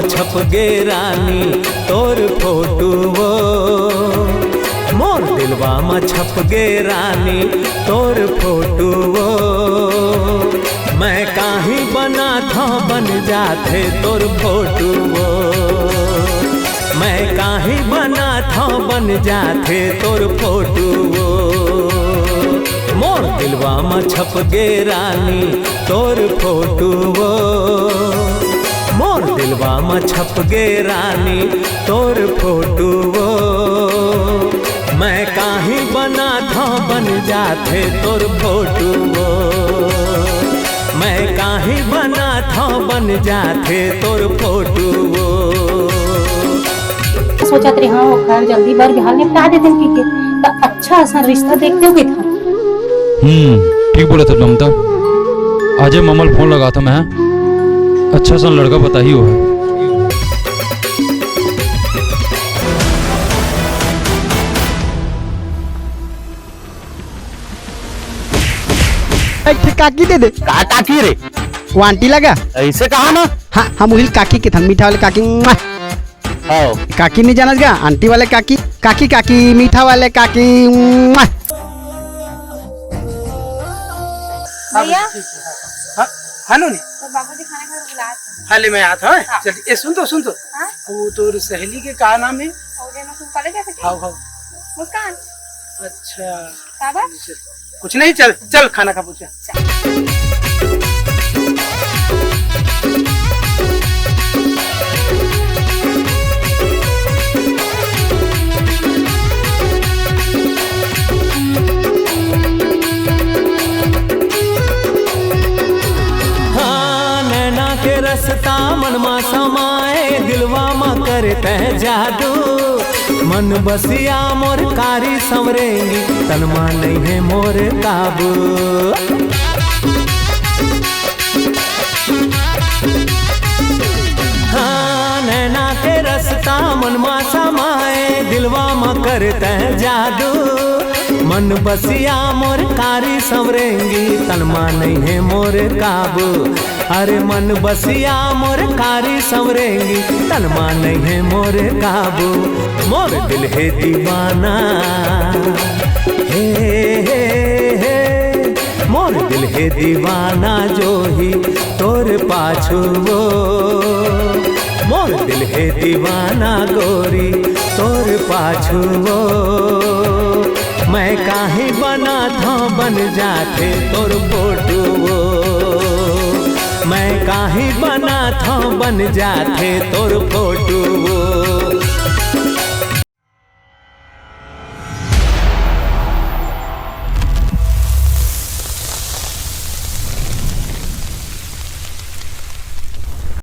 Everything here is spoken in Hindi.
में छप गे रानी तोर फोटो वो, मोर दिलवा में छप गे रानी तोर फोटो वो। मैं काहे बना था बन जाते तोर फोटो वो, मैं काहे बना था बन जाते तोर फोटो वो। मोर दिलवा में छप गे रानी तोर फोटो वो, मोर दिलवा में छप गे रानी तोर फोटो वो। मैं काहे बना था बन जाते तोर फोटो वो, मैं काहे बना था बन जाते तोर फोटो वो। सोचा रे हाँ ओखर जल्दी बर बिहार निपटा देते के तो अच्छा सा रिश्ता देखते हो के था। ठीक बोला था ममता। आज ममल फोन लगा था मैं, अच्छा सा लड़का बता ही हो है। काकी दे दे। का काकी रे? वो आंटी लगा ऐसे कहा ना। हाँ हम वही काकी के था, मीठा वाले काकी। हाँ काकी नहीं जाना गया, आंटी वाले काकी, काकी काकी मीठा वाले काकी। भैया हानो ने तो बाबूजी खाना खा बुलाते हैं। हाले में आता है। चल ये सुन तो हाँ? वो तोर सहेली के का नाम है? और जे तुम कॉलेज जा सके। How how. मुस्कान। अच्छा बाबा कुछ नहीं, चल चल खाना खा पूछा। रसता मन मा समाए दिलवा मा करते हैं जादू। मन बसिया मोर कारी संवरेंगी तन मा नहीं है मोर काबू। हाँ नैना के रसता मन मा समाए दिलवा मा करते हैं जादू। मन बसिया मोर कारी संवरेंगी तन मा नहीं है मोर काबू। अरे मन बसिया मोर कारी संवरेंगी तन मा नहीं है मोर काबू। मोर दिल है दीवाना हे, हे, हे। मोर दिल है दीवाना जो ही तोर पाछू वो। मोर दिल है दीवाना गोरी तोर पाछू वो। मैं काहे बना था बन जाते तोर फोटो वो, मैं काहे बना था बन जाते तोर फोटो वो।